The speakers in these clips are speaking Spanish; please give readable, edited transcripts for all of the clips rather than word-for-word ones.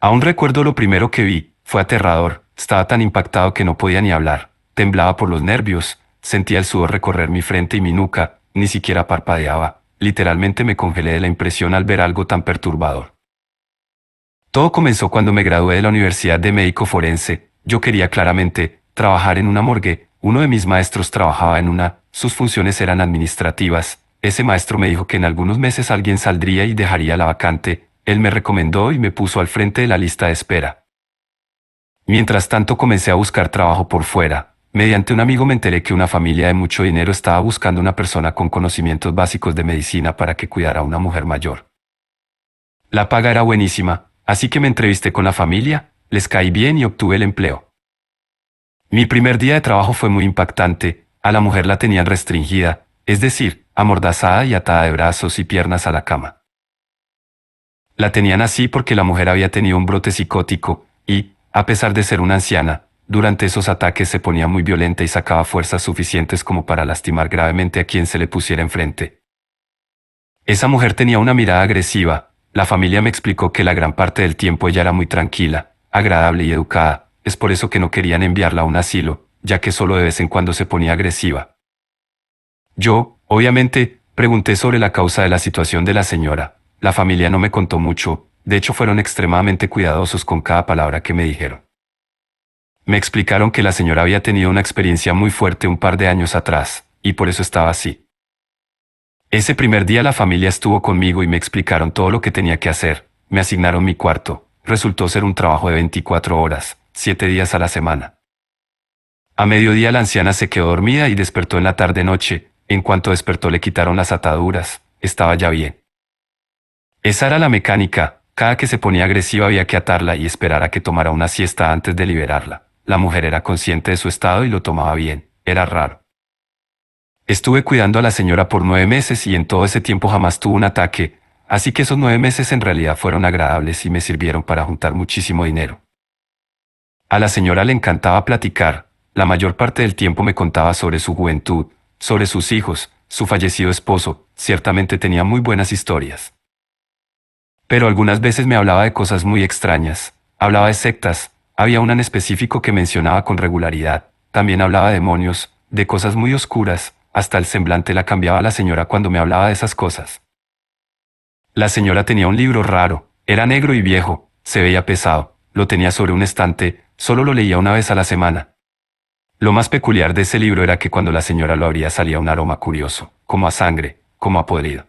Aún recuerdo lo primero que vi, fue aterrador, estaba tan impactado que no podía ni hablar, temblaba por los nervios, sentía el sudor recorrer mi frente y mi nuca, ni siquiera parpadeaba, literalmente me congelé de la impresión al ver algo tan perturbador. Todo comenzó cuando me gradué de la Universidad de Médico Forense. Yo quería claramente trabajar en una morgue. Uno de mis maestros trabajaba en una, sus funciones eran administrativas. Ese maestro me dijo que en algunos meses alguien saldría y dejaría la vacante. Él me recomendó y me puso al frente de la lista de espera. Mientras tanto comencé a buscar trabajo por fuera. Mediante un amigo me enteré que una familia de mucho dinero estaba buscando una persona con conocimientos básicos de medicina para que cuidara a una mujer mayor. La paga era buenísima, así que me entrevisté con la familia, les caí bien y obtuve el empleo. Mi primer día de trabajo fue muy impactante. A la mujer la tenían restringida, es decir, amordazada y atada de brazos y piernas a la cama. La tenían así porque la mujer había tenido un brote psicótico y, a pesar de ser una anciana, durante esos ataques se ponía muy violenta y sacaba fuerzas suficientes como para lastimar gravemente a quien se le pusiera enfrente. Esa mujer tenía una mirada agresiva. La familia me explicó que la gran parte del tiempo ella era muy tranquila, agradable y educada. Es por eso que no querían enviarla a un asilo, ya que solo de vez en cuando se ponía agresiva. Yo, obviamente, pregunté sobre la causa de la situación de la señora. La familia no me contó mucho, de hecho fueron extremadamente cuidadosos con cada palabra que me dijeron. Me explicaron que la señora había tenido una experiencia muy fuerte un par de años atrás, y por eso estaba así. Ese primer día la familia estuvo conmigo y me explicaron todo lo que tenía que hacer. Me asignaron mi cuarto. Resultó ser un trabajo de 24 horas, 7 días a la semana. A mediodía la anciana se quedó dormida y despertó en la tarde-noche. En cuanto despertó le quitaron las ataduras. Estaba ya bien. Esa era la mecánica. Cada que se ponía agresiva había que atarla y esperar a que tomara una siesta antes de liberarla. La mujer era consciente de su estado y lo tomaba bien. Era raro. Estuve cuidando a la señora por 9 meses y en todo ese tiempo jamás tuvo un ataque, así que esos 9 meses en realidad fueron agradables y me sirvieron para juntar muchísimo dinero. A la señora le encantaba platicar. La mayor parte del tiempo me contaba sobre su juventud, sobre sus hijos, su fallecido esposo. Ciertamente tenía muy buenas historias. Pero algunas veces me hablaba de cosas muy extrañas. Hablaba de sectas. Había una en específico que mencionaba con regularidad. También hablaba de demonios, de cosas muy oscuras. Hasta el semblante la cambiaba la señora cuando me hablaba de esas cosas. La señora tenía un libro raro. Era negro y viejo. Se veía pesado. Lo tenía sobre un estante. Solo lo leía una vez a la semana. Lo más peculiar de ese libro era que cuando la señora lo abría salía un aroma curioso, como a sangre, como a podrido.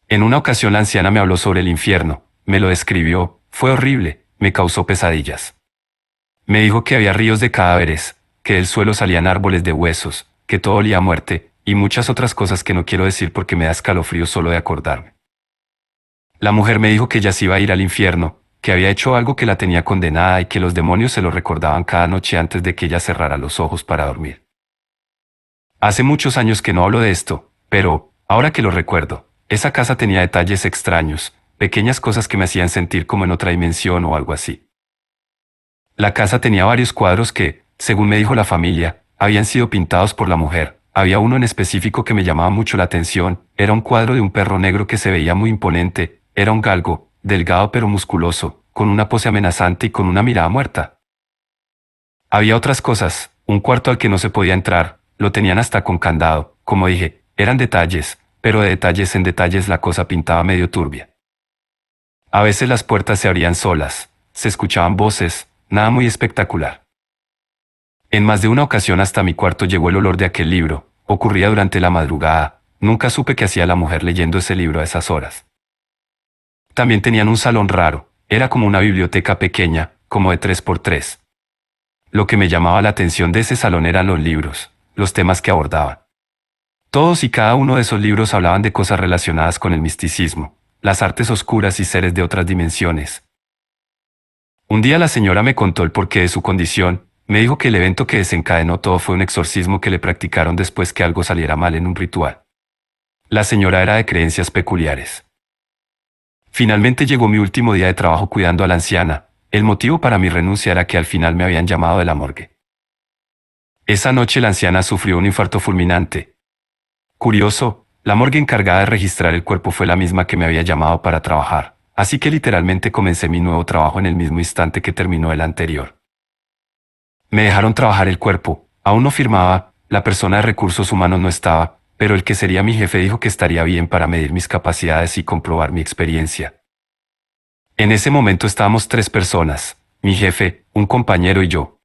En una ocasión la anciana me habló sobre el infierno. Me lo describió. Fue horrible. Me causó pesadillas. Me dijo que había ríos de cadáveres, que del suelo salían árboles de huesos, que todo olía a muerte, y muchas otras cosas que no quiero decir porque me da escalofrío solo de acordarme. La mujer me dijo que ella se iba a ir al infierno, que había hecho algo que la tenía condenada y que los demonios se lo recordaban cada noche antes de que ella cerrara los ojos para dormir. Hace muchos años que no hablo de esto, pero, ahora que lo recuerdo, esa casa tenía detalles extraños, pequeñas cosas que me hacían sentir como en otra dimensión o algo así. La casa tenía varios cuadros que, según me dijo la familia, habían sido pintados por la mujer. Había uno en específico que me llamaba mucho la atención. Era un cuadro de un perro negro que se veía muy imponente. Era un galgo, delgado pero musculoso, con una pose amenazante y con una mirada muerta. Había otras cosas, un cuarto al que no se podía entrar, lo tenían hasta con candado. Como dije, eran detalles, pero de detalles en detalles la cosa pintaba medio turbia. A veces las puertas se abrían solas, se escuchaban voces, nada muy espectacular. En más de una ocasión hasta mi cuarto llegó el olor de aquel libro. Ocurría durante la madrugada. Nunca supe qué hacía la mujer leyendo ese libro a esas horas. También tenían un salón raro. Era como una biblioteca pequeña, como de 3x3. Lo que me llamaba la atención de ese salón eran los libros, los temas que abordaban. Todos y cada uno de esos libros hablaban de cosas relacionadas con el misticismo, las artes oscuras y seres de otras dimensiones. Un día la señora me contó el porqué de su condición. Me dijo que el evento que desencadenó todo fue un exorcismo que le practicaron después que algo saliera mal en un ritual. La señora era de creencias peculiares. Finalmente llegó mi último día de trabajo cuidando a la anciana. El motivo para mi renuncia era que al final me habían llamado de la morgue. Esa noche la anciana sufrió un infarto fulminante. Curioso, la morgue encargada de registrar el cuerpo fue la misma que me había llamado para trabajar. así que literalmente comencé mi nuevo trabajo en el mismo instante que terminó el anterior. Me dejaron trabajar el cuerpo, aún no firmaba, la persona de recursos humanos no estaba, pero el que sería mi jefe dijo que estaría bien para medir mis capacidades y comprobar mi experiencia. En ese momento estábamos 3 personas, mi jefe, un compañero y yo.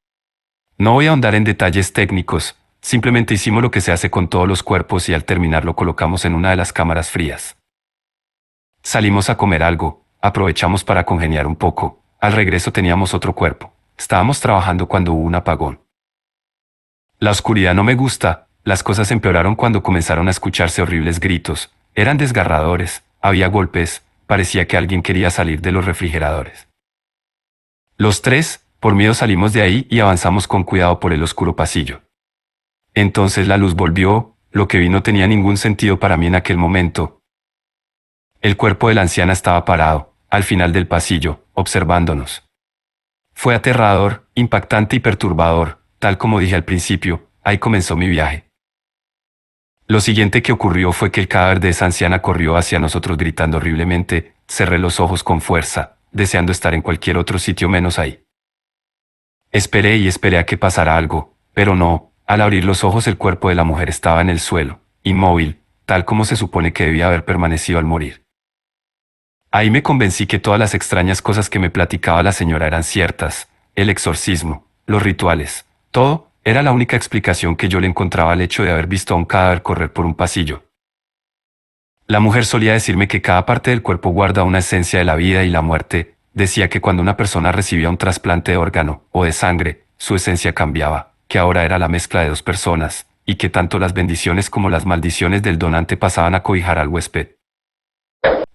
No voy a ahondar en detalles técnicos, simplemente hicimos lo que se hace con todos los cuerpos y al terminar lo colocamos en una de las cámaras frías. Salimos a comer algo, aprovechamos para congeniar un poco, al regreso teníamos otro cuerpo, estábamos trabajando cuando hubo un apagón. La oscuridad no me gusta, las cosas empeoraron cuando comenzaron a escucharse horribles gritos, eran desgarradores, había golpes, parecía que alguien quería salir de los refrigeradores. Los 3, por miedo salimos de ahí y avanzamos con cuidado por el oscuro pasillo. Entonces la luz volvió, lo que vi no tenía ningún sentido para mí en aquel momento. El cuerpo de la anciana estaba parado, al final del pasillo, observándonos. Fue aterrador, impactante y perturbador, tal como dije al principio, ahí comenzó mi viaje. Lo siguiente que ocurrió fue que el cadáver de esa anciana corrió hacia nosotros gritando horriblemente, cerré los ojos con fuerza, deseando estar en cualquier otro sitio menos ahí. Esperé y esperé a que pasara algo, pero no, al abrir los ojos el cuerpo de la mujer estaba en el suelo, inmóvil, tal como se supone que debía haber permanecido al morir. Ahí me convencí que todas las extrañas cosas que me platicaba la señora eran ciertas, el exorcismo, los rituales, todo, era la única explicación que yo le encontraba al hecho de haber visto a un cadáver correr por un pasillo. La mujer solía decirme que cada parte del cuerpo guarda una esencia de la vida y la muerte, decía que cuando una persona recibía un trasplante de órgano o de sangre, su esencia cambiaba, que ahora era la mezcla de 2 personas, y que tanto las bendiciones como las maldiciones del donante pasaban a cobijar al huésped.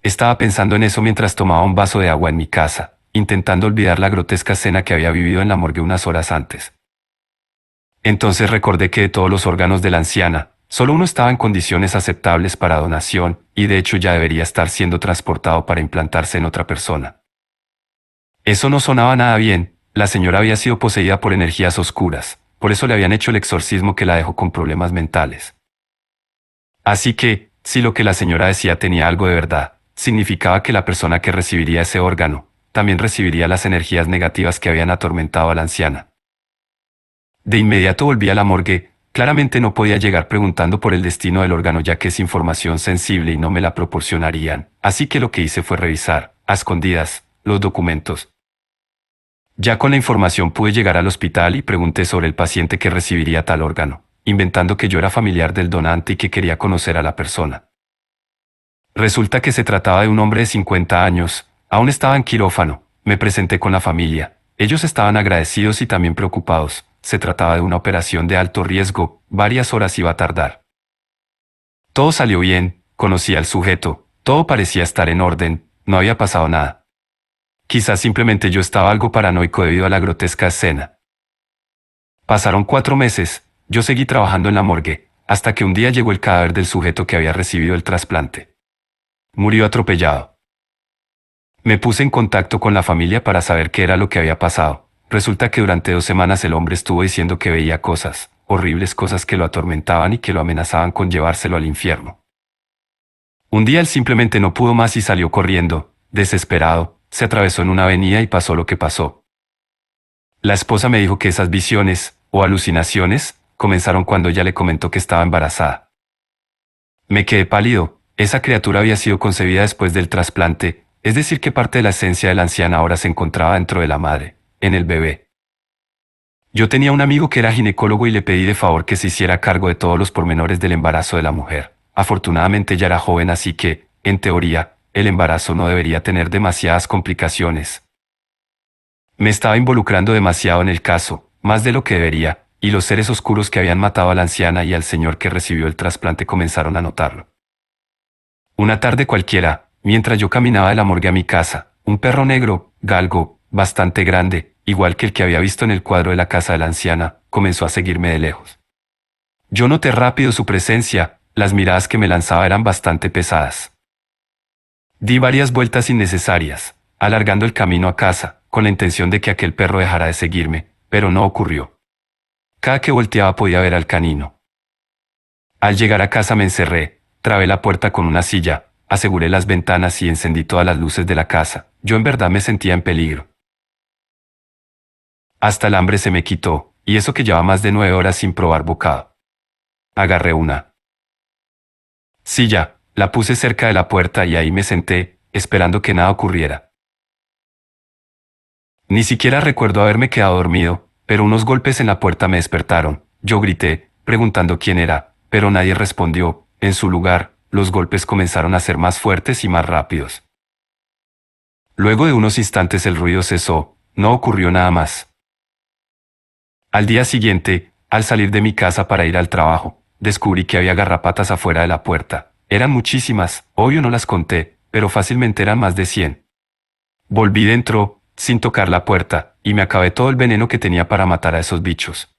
Estaba pensando en eso mientras tomaba un vaso de agua en mi casa, intentando olvidar la grotesca escena que había vivido en la morgue unas horas antes. Entonces recordé que de todos los órganos de la anciana, solo uno estaba en condiciones aceptables para donación, y de hecho ya debería estar siendo transportado para implantarse en otra persona. Eso no sonaba nada bien, la señora había sido poseída por energías oscuras, por eso le habían hecho el exorcismo que la dejó con problemas mentales. Así que, si lo que la señora decía tenía algo de verdad, significaba que la persona que recibiría ese órgano, también recibiría las energías negativas que habían atormentado a la anciana. De inmediato volví a la morgue, claramente no podía llegar preguntando por el destino del órgano ya que es información sensible y no me la proporcionarían, así que lo que hice fue revisar, a escondidas, los documentos. Ya con la información pude llegar al hospital y pregunté sobre el paciente que recibiría tal órgano, inventando que yo era familiar del donante y que quería conocer a la persona. Resulta que se trataba de un hombre de 50 años, aún estaba en quirófano, me presenté con la familia, ellos estaban agradecidos y también preocupados, se trataba de una operación de alto riesgo, varias horas iba a tardar. Todo salió bien, conocí al sujeto, todo parecía estar en orden, no había pasado nada. Quizás simplemente yo estaba algo paranoico debido a la grotesca escena. Pasaron 4 meses, yo seguí trabajando en la morgue, hasta que un día llegó el cadáver del sujeto que había recibido el trasplante. Murió atropellado. Me puse en contacto con la familia para saber qué era lo que había pasado. Resulta que durante 2 semanas el hombre estuvo diciendo que veía cosas, horribles cosas que lo atormentaban y que lo amenazaban con llevárselo al infierno. Un día él simplemente no pudo más y salió corriendo, desesperado, se atravesó en una avenida y pasó lo que pasó. La esposa me dijo que esas visiones, o alucinaciones, comenzaron cuando ella le comentó que estaba embarazada. Me quedé pálido, esa criatura había sido concebida después del trasplante, es decir que parte de la esencia de la anciana ahora se encontraba dentro de la madre, en el bebé. Yo tenía un amigo que era ginecólogo y le pedí de favor que se hiciera cargo de todos los pormenores del embarazo de la mujer. Afortunadamente ella era joven así que, en teoría, el embarazo no debería tener demasiadas complicaciones. Me estaba involucrando demasiado en el caso, más de lo que debería, y los seres oscuros que habían matado a la anciana y al señor que recibió el trasplante comenzaron a notarlo. Una tarde cualquiera, mientras yo caminaba de la morgue a mi casa, un perro negro, galgo, bastante grande, igual que el que había visto en el cuadro de la casa de la anciana, comenzó a seguirme de lejos. Yo noté rápido su presencia, las miradas que me lanzaba eran bastante pesadas. Di varias vueltas innecesarias, alargando el camino a casa, con la intención de que aquel perro dejara de seguirme, pero no ocurrió. Cada que volteaba podía ver al canino. Al llegar a casa me encerré, trabé la puerta con una silla, aseguré las ventanas y encendí todas las luces de la casa. Yo en verdad me sentía en peligro. Hasta el hambre se me quitó, y eso que llevaba más de 9 horas sin probar bocado. Agarré una silla, la puse cerca de la puerta y ahí me senté, esperando que nada ocurriera. Ni siquiera recuerdo haberme quedado dormido, pero unos golpes en la puerta me despertaron. Yo grité, preguntando quién era, pero nadie respondió. En su lugar, los golpes comenzaron a ser más fuertes y más rápidos. Luego de unos instantes el ruido cesó, no ocurrió nada más. Al día siguiente, al salir de mi casa para ir al trabajo, descubrí que había garrapatas afuera de la puerta. Eran muchísimas, obvio no las conté, pero fácilmente eran más de 100. Volví dentro, sin tocar la puerta, y me acabé todo el veneno que tenía para matar a esos bichos.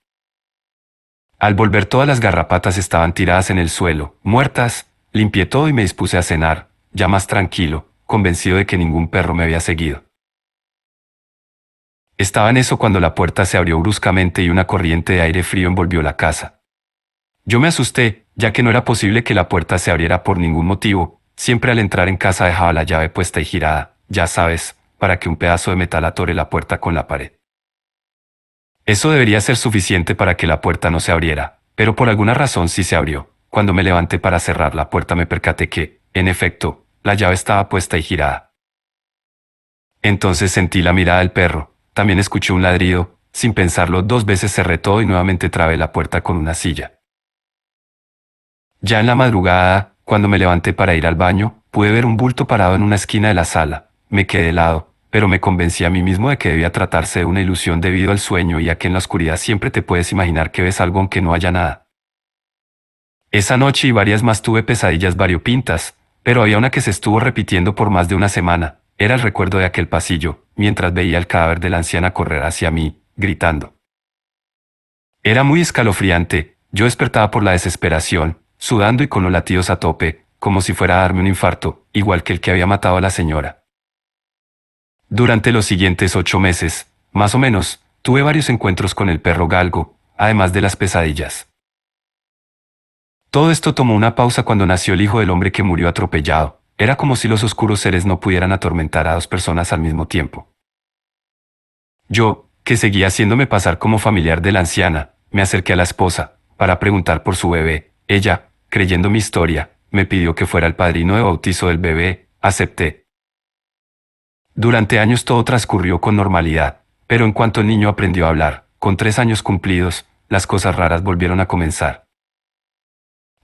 Al volver todas las garrapatas estaban tiradas en el suelo, muertas. Limpié todo y me dispuse a cenar, ya más tranquilo, convencido de que ningún perro me había seguido. Estaba en eso cuando la puerta se abrió bruscamente y una corriente de aire frío envolvió la casa. Yo me asusté, ya que no era posible que la puerta se abriera por ningún motivo. Siempre al entrar en casa dejaba la llave puesta y girada, ya sabes, para que un pedazo de metal atore la puerta con la pared. Eso debería ser suficiente para que la puerta no se abriera, pero por alguna razón sí se abrió. Cuando me levanté para cerrar la puerta me percaté que, en efecto, la llave estaba puesta y girada. Entonces sentí la mirada del perro, también escuché un ladrido. Sin pensarlo 2 veces cerré todo y nuevamente trabé la puerta con una silla. Ya en la madrugada, cuando me levanté para ir al baño, pude ver un bulto parado en una esquina de la sala. Me quedé helado, pero me convencí a mí mismo de que debía tratarse de una ilusión debido al sueño y a que en la oscuridad siempre te puedes imaginar que ves algo aunque no haya nada. Esa noche y varias más tuve pesadillas variopintas, pero había una que se estuvo repitiendo por más de una semana. Era el recuerdo de aquel pasillo, mientras veía el cadáver de la anciana correr hacia mí, gritando. Era muy escalofriante. Yo despertaba por la desesperación, sudando y con los latidos a tope, como si fuera a darme un infarto, igual que el que había matado a la señora. Durante los siguientes 8 meses, más o menos, tuve varios encuentros con el perro galgo, además de las pesadillas. Todo esto tomó una pausa cuando nació el hijo del hombre que murió atropellado. Era como si los oscuros seres no pudieran atormentar a 2 personas al mismo tiempo. Yo, que seguía haciéndome pasar como familiar de la anciana, me acerqué a la esposa, para preguntar por su bebé. Ella, creyendo mi historia, me pidió que fuera el padrino de bautizo del bebé. Acepté. Durante años todo transcurrió con normalidad, pero en cuanto el niño aprendió a hablar, con 3 años cumplidos, las cosas raras volvieron a comenzar.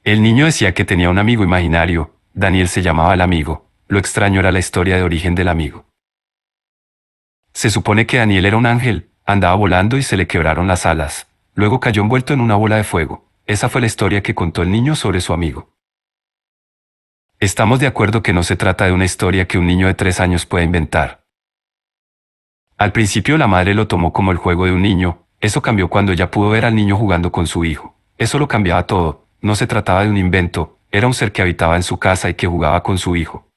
El niño decía que tenía un amigo imaginario. Daniel se llamaba el amigo. Lo extraño era la historia de origen del amigo. Se supone que Daniel era un ángel, andaba volando y se le quebraron las alas. Luego cayó envuelto en una bola de fuego. Esa fue la historia que contó el niño sobre su amigo. Estamos de acuerdo que no se trata de una historia que un niño de 3 años pueda inventar. Al principio la madre lo tomó como el juego de un niño. Eso cambió cuando ella pudo ver al niño jugando con su hijo. Eso lo cambiaba todo. No se trataba de un invento, era un ser que habitaba en su casa y que jugaba con su hijo.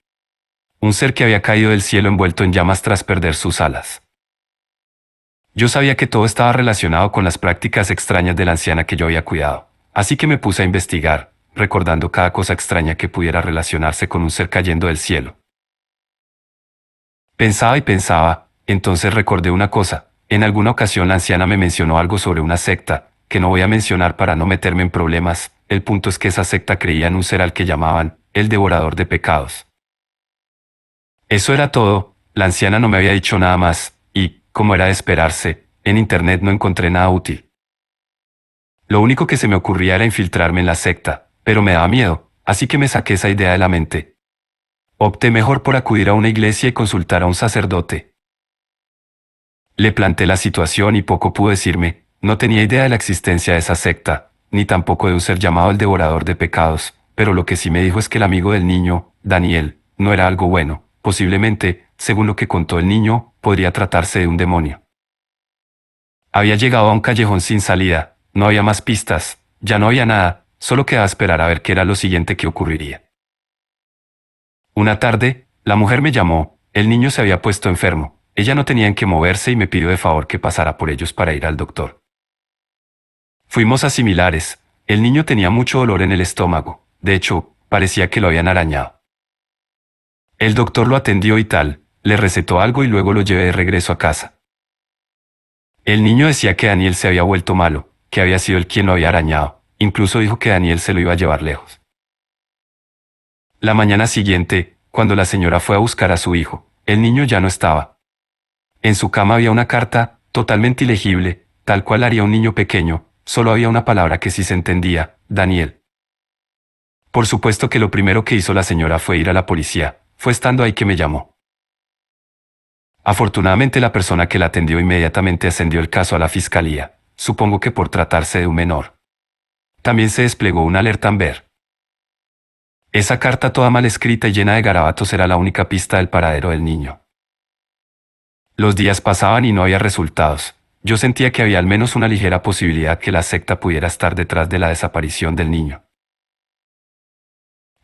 Un ser que había caído del cielo envuelto en llamas tras perder sus alas. Yo sabía que todo estaba relacionado con las prácticas extrañas de la anciana que yo había cuidado, así que me puse a investigar, recordando cada cosa extraña que pudiera relacionarse con un ser cayendo del cielo. Pensaba y pensaba, entonces recordé una cosa. En alguna ocasión la anciana me mencionó algo sobre una secta, que no voy a mencionar para no meterme en problemas. El punto es que esa secta creía en un ser al que llamaban el devorador de pecados. Eso era todo. La anciana no me había dicho nada más, y, como era de esperarse, en internet no encontré nada útil. Lo único que se me ocurría era infiltrarme en la secta, pero me daba miedo, así que me saqué esa idea de la mente. Opté mejor por acudir a una iglesia y consultar a un sacerdote. Le planteé la situación y poco pudo decirme. No tenía idea de la existencia de esa secta, ni tampoco de un ser llamado el devorador de pecados, pero lo que sí me dijo es que el amigo del niño, Daniel, no era algo bueno. Posiblemente, según lo que contó el niño, podría tratarse de un demonio. Había llegado a un callejón sin salida, no había más pistas, ya no había nada, solo quedaba esperar a ver qué era lo siguiente que ocurriría. Una tarde, la mujer me llamó. El niño se había puesto enfermo, ella no tenía en qué moverse y me pidió de favor que pasara por ellos para ir al doctor. Fuimos a similares. El niño tenía mucho dolor en el estómago. De hecho, parecía que lo habían arañado. El doctor lo atendió y tal, le recetó algo y luego lo llevé de regreso a casa. El niño decía que Daniel se había vuelto malo, que había sido él quien lo había arañado, incluso dijo que Daniel se lo iba a llevar lejos. La mañana siguiente, cuando la señora fue a buscar a su hijo, el niño ya no estaba. En su cama había una carta, totalmente ilegible, tal cual haría un niño pequeño, solo había una palabra que sí se entendía, Daniel. Por supuesto que lo primero que hizo la señora fue ir a la policía, fue estando ahí que me llamó. Afortunadamente la persona que la atendió inmediatamente ascendió el caso a la fiscalía, supongo que por tratarse de un menor. También se desplegó una alerta Amber. Esa carta toda mal escrita y llena de garabatos era la única pista del paradero del niño. Los días pasaban y no había resultados. Yo sentía que había al menos una ligera posibilidad que la secta pudiera estar detrás de la desaparición del niño.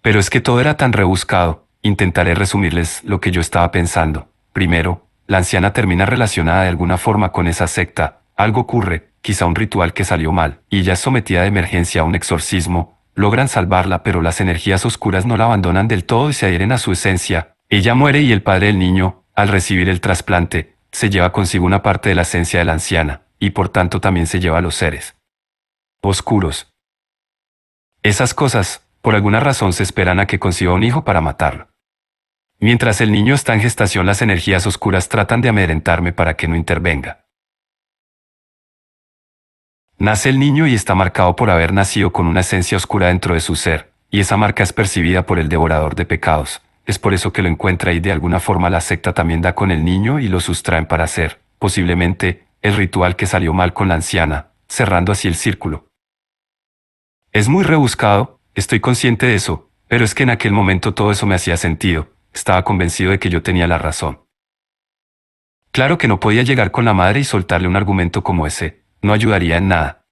Pero es que todo era tan rebuscado. Intentaré resumirles lo que yo estaba pensando. Primero, la anciana termina relacionada de alguna forma con esa secta. Algo ocurre, quizá un ritual que salió mal, y ella es sometida de emergencia a un exorcismo. Logran salvarla, pero las energías oscuras no la abandonan del todo y se adhieren a su esencia. Ella muere y el padre del niño, al recibir el trasplante, se lleva consigo una parte de la esencia de la anciana, y por tanto también se lleva a los seres oscuros. Esas cosas, por alguna razón se esperan a que conciba un hijo para matarlo. Mientras el niño está en gestación, las energías oscuras tratan de amedrentarme para que no intervenga. Nace el niño y está marcado por haber nacido con una esencia oscura dentro de su ser, y esa marca es percibida por el devorador de pecados. Es por eso que lo encuentra y de alguna forma la secta también da con el niño y lo sustraen para hacer, posiblemente, el ritual que salió mal con la anciana, cerrando así el círculo. Es muy rebuscado, estoy consciente de eso, pero es que en aquel momento todo eso me hacía sentido, estaba convencido de que yo tenía la razón. Claro que no podía llegar con la madre y soltarle un argumento como ese, no ayudaría en nada.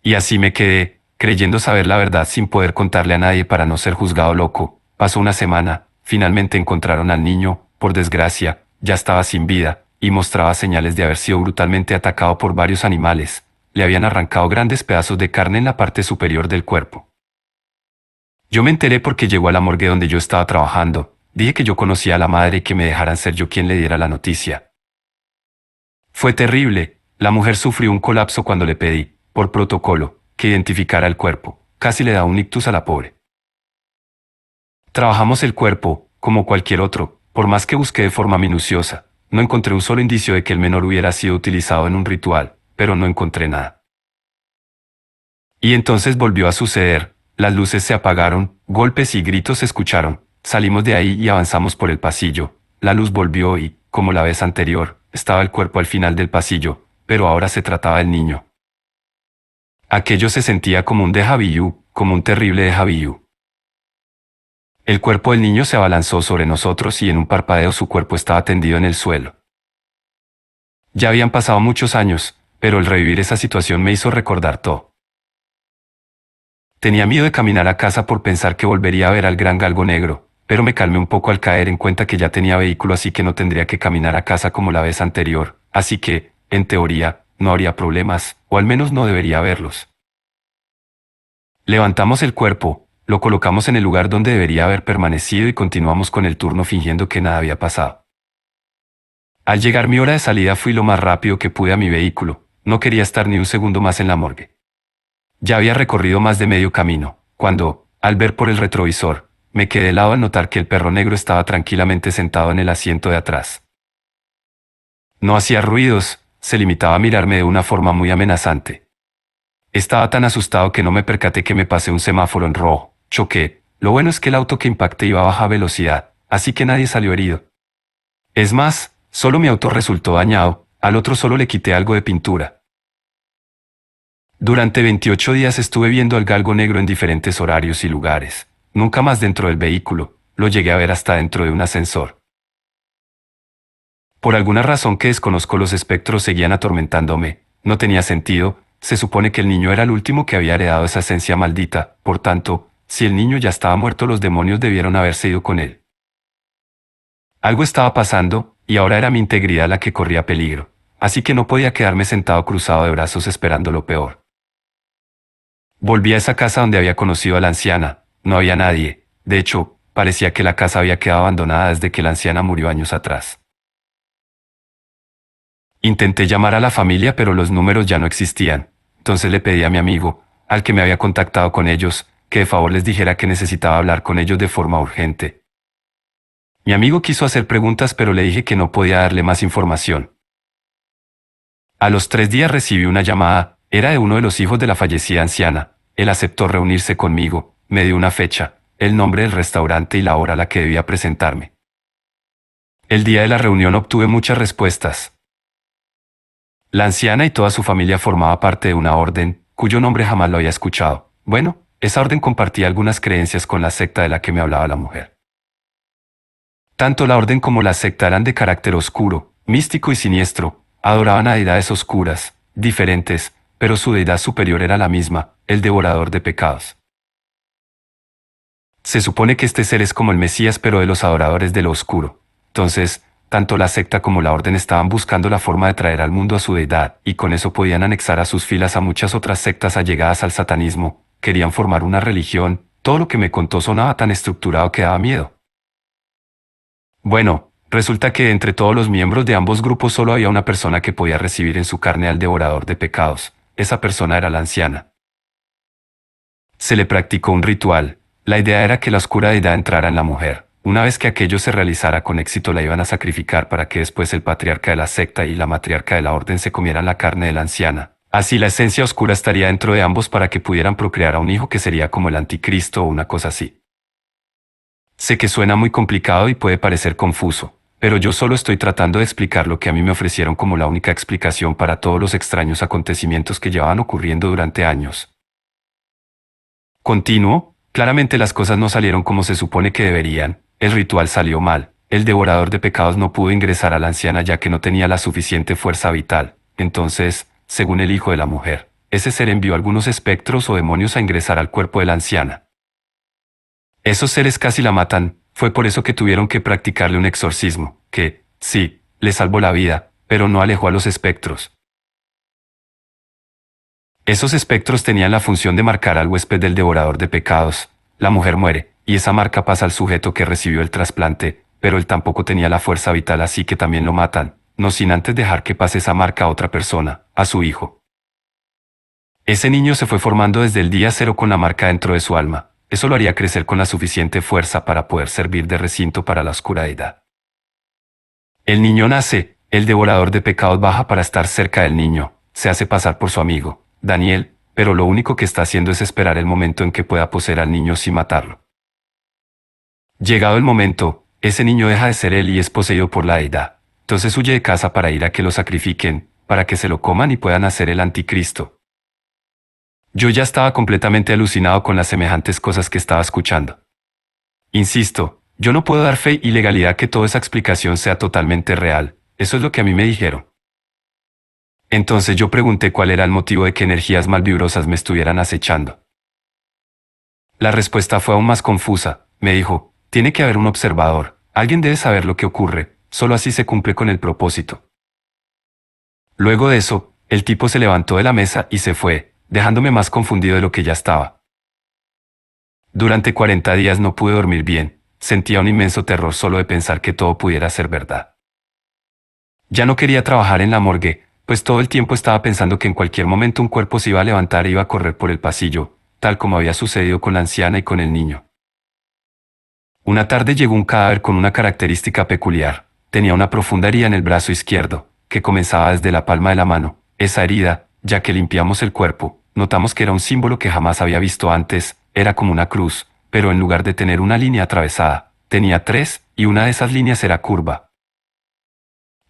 Y así me quedé, creyendo saber la verdad sin poder contarle a nadie para no ser juzgado loco. Pasó una semana, finalmente encontraron al niño, por desgracia, ya estaba sin vida, y mostraba señales de haber sido brutalmente atacado por varios animales. Le habían arrancado grandes pedazos de carne en la parte superior del cuerpo. Yo me enteré porque llegó a la morgue donde yo estaba trabajando. Dije que yo conocía a la madre y que me dejaran ser yo quien le diera la noticia. Fue terrible. La mujer sufrió un colapso cuando le pedí, por protocolo, que identificara el cuerpo. Casi le da un ictus a la pobre. Trabajamos el cuerpo, como cualquier otro, por más que busqué de forma minuciosa. No encontré un solo indicio de que el menor hubiera sido utilizado en un ritual, pero no encontré nada. Y entonces volvió a suceder. Las luces se apagaron, golpes y gritos se escucharon. Salimos de ahí y avanzamos por el pasillo. La luz volvió y, como la vez anterior, estaba el cuerpo al final del pasillo, pero ahora se trataba del niño. Aquello se sentía como un déjà vu, como un terrible déjà vu. El cuerpo del niño se abalanzó sobre nosotros y en un parpadeo su cuerpo estaba tendido en el suelo. Ya habían pasado muchos años, pero el revivir esa situación me hizo recordar todo. Tenía miedo de caminar a casa por pensar que volvería a ver al gran galgo negro, pero me calmé un poco al caer en cuenta que ya tenía vehículo, así que no tendría que caminar a casa como la vez anterior, así que, en teoría, no habría problemas, o al menos no debería haberlos. Levantamos el cuerpo, lo colocamos en el lugar donde debería haber permanecido y continuamos con el turno fingiendo que nada había pasado. Al llegar mi hora de salida fui lo más rápido que pude a mi vehículo, no quería estar ni un segundo más en la morgue. Ya había recorrido más de medio camino, cuando, al ver por el retrovisor, me quedé helado al notar que el perro negro estaba tranquilamente sentado en el asiento de atrás. No hacía ruidos, se limitaba a mirarme de una forma muy amenazante. Estaba tan asustado que no me percaté que me pasé un semáforo en rojo, choqué. Lo bueno es que el auto que impacté iba a baja velocidad, así que nadie salió herido. Es más, solo mi auto resultó dañado, al otro solo le quité algo de pintura. Durante 28 días estuve viendo al galgo negro en diferentes horarios y lugares. Nunca más dentro del vehículo, lo llegué a ver hasta dentro de un ascensor. Por alguna razón que desconozco, los espectros seguían atormentándome. No tenía sentido, se supone que el niño era el último que había heredado esa esencia maldita, por tanto, si el niño ya estaba muerto, los demonios debieron haberse ido con él. Algo estaba pasando, y ahora era mi integridad la que corría peligro, así que no podía quedarme sentado cruzado de brazos esperando lo peor. Volví a esa casa donde había conocido a la anciana, no había nadie, De hecho, parecía que la casa había quedado abandonada desde que la anciana murió años atrás. Intenté llamar a la familia, pero los números ya no existían. Entonces le pedí a mi amigo, al que me había contactado con ellos, que de favor les dijera que necesitaba hablar con ellos de forma urgente. Mi amigo quiso hacer preguntas, pero le dije que no podía darle más información. A los 3 días recibí una llamada, era de uno de los hijos de la fallecida anciana. Él aceptó reunirse conmigo, me dio una fecha, el nombre del restaurante y la hora a la que debía presentarme. El día de la reunión obtuve muchas respuestas. La anciana y toda su familia formaba parte de una orden, cuyo nombre jamás lo había escuchado. Bueno, esa orden compartía algunas creencias con la secta de la que me hablaba la mujer. Tanto la orden como la secta eran de carácter oscuro, místico y siniestro, adoraban a deidades oscuras, diferentes, pero su deidad superior era la misma, el devorador de pecados. Se supone que este ser es como el Mesías, pero de los adoradores de lo oscuro. Entonces, tanto la secta como la orden estaban buscando la forma de traer al mundo a su deidad, y con eso podían anexar a sus filas a muchas otras sectas allegadas al satanismo. Querían formar una religión. Todo lo que me contó sonaba tan estructurado que daba miedo. Bueno, resulta que entre todos los miembros de ambos grupos solo había una persona que podía recibir en su carne al devorador de pecados. Esa persona era la anciana. Se le practicó un ritual. La idea era que la oscura deidad entrara en la mujer. Una vez que aquello se realizara con éxito, la iban a sacrificar para que después el patriarca de la secta y la matriarca de la orden se comieran la carne de la anciana. Así la esencia oscura estaría dentro de ambos para que pudieran procrear a un hijo que sería como el anticristo o una cosa así. Sé que suena muy complicado y puede parecer confuso, pero yo solo estoy tratando de explicar lo que a mí me ofrecieron como la única explicación para todos los extraños acontecimientos que llevaban ocurriendo durante años. Continuo, claramente las cosas no salieron como se supone que deberían, el ritual salió mal, el devorador de pecados no pudo ingresar a la anciana ya que no tenía la suficiente fuerza vital. Entonces, según el hijo de la mujer, ese ser envió algunos espectros o demonios a ingresar al cuerpo de la anciana. Esos seres casi la matan, fue por eso que tuvieron que practicarle un exorcismo, que, sí, le salvó la vida, pero no alejó a los espectros. Esos espectros tenían la función de marcar al huésped del devorador de pecados. La mujer muere, y esa marca pasa al sujeto que recibió el trasplante, pero él tampoco tenía la fuerza vital, así que también lo matan, no sin antes dejar que pase esa marca a otra persona, a su hijo. Ese niño se fue formando desde el día cero con la marca dentro de su alma. Eso lo haría crecer con la suficiente fuerza para poder servir de recinto para la oscura deidad. El niño nace, el devorador de pecados baja para estar cerca del niño, se hace pasar por su amigo, Daniel, pero lo único que está haciendo es esperar el momento en que pueda poseer al niño sin matarlo. Llegado el momento, ese niño deja de ser él y es poseído por la deidad. Entonces huye de casa para ir a que lo sacrifiquen, para que se lo coman y puedan hacer el anticristo. Yo ya estaba completamente alucinado con las semejantes cosas que estaba escuchando. Insisto, yo no puedo dar fe y legalidad que toda esa explicación sea totalmente real, eso es lo que a mí me dijeron. Entonces yo pregunté cuál era el motivo de que energías malvibrosas me estuvieran acechando. La respuesta fue aún más confusa, me dijo, tiene que haber un observador, alguien debe saber lo que ocurre, solo así se cumple con el propósito. Luego de eso, el tipo se levantó de la mesa y se fue, dejándome más confundido de lo que ya estaba. Durante 40 días no pude dormir bien, sentía un inmenso terror solo de pensar que todo pudiera ser verdad. Ya no quería trabajar en la morgue, pues todo el tiempo estaba pensando que en cualquier momento un cuerpo se iba a levantar e iba a correr por el pasillo, tal como había sucedido con la anciana y con el niño. Una tarde llegó un cadáver con una característica peculiar, tenía una profunda herida en el brazo izquierdo, que comenzaba desde la palma de la mano. Esa herida, ya que limpiamos el cuerpo, notamos que era un símbolo que jamás había visto antes, era como una cruz, pero en lugar de tener una línea atravesada, tenía 3, y una de esas líneas era curva.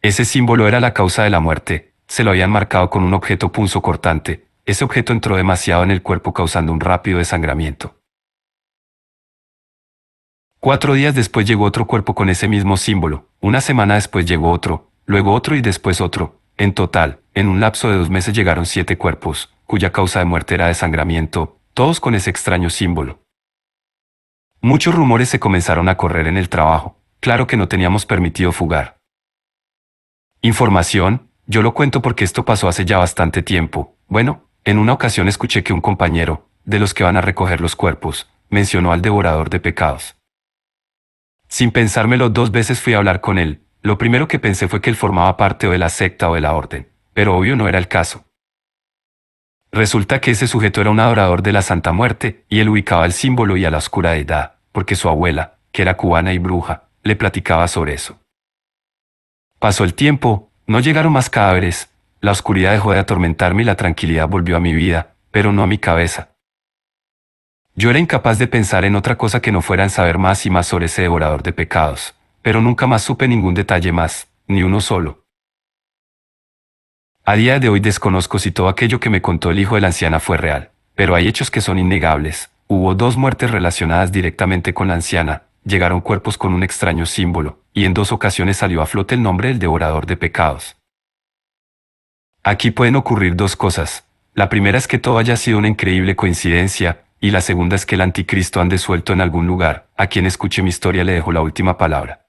Ese símbolo era la causa de la muerte, se lo habían marcado con un objeto punzocortante, ese objeto entró demasiado en el cuerpo causando un rápido desangramiento. 4 días después llegó otro cuerpo con ese mismo símbolo, una semana después llegó otro, luego otro y después otro. En total, en un lapso de 2 meses llegaron 7 cuerpos, cuya causa de muerte era desangramiento, todos con ese extraño símbolo. Muchos rumores se comenzaron a correr en el trabajo, claro que no teníamos permitido fugar. Información, yo lo cuento porque esto pasó hace ya bastante tiempo. Bueno, en una ocasión escuché que un compañero, de los que van a recoger los cuerpos, mencionó al devorador de pecados. Sin pensármelo 2 veces fui a hablar con él. Lo primero que pensé fue que él formaba parte o de la secta o de la orden, pero obvio no era el caso. Resulta que ese sujeto era un adorador de la Santa Muerte, y él ubicaba el símbolo y a la oscura deidad, porque su abuela, que era cubana y bruja, le platicaba sobre eso. Pasó el tiempo, no llegaron más cadáveres, la oscuridad dejó de atormentarme y la tranquilidad volvió a mi vida, pero no a mi cabeza. Yo era incapaz de pensar en otra cosa que no fuera en saber más y más sobre ese devorador de pecados, pero nunca más supe ningún detalle más, ni uno solo. A día de hoy desconozco si todo aquello que me contó el hijo de la anciana fue real, pero hay hechos que son innegables. Hubo 2 muertes relacionadas directamente con la anciana, llegaron cuerpos con un extraño símbolo, y en 2 ocasiones salió a flote el nombre del devorador de pecados. Aquí pueden ocurrir 2 cosas. La primera es que todo haya sido una increíble coincidencia, y la segunda es que el anticristo ande suelto en algún lugar. A quien escuche mi historia le dejo la última palabra.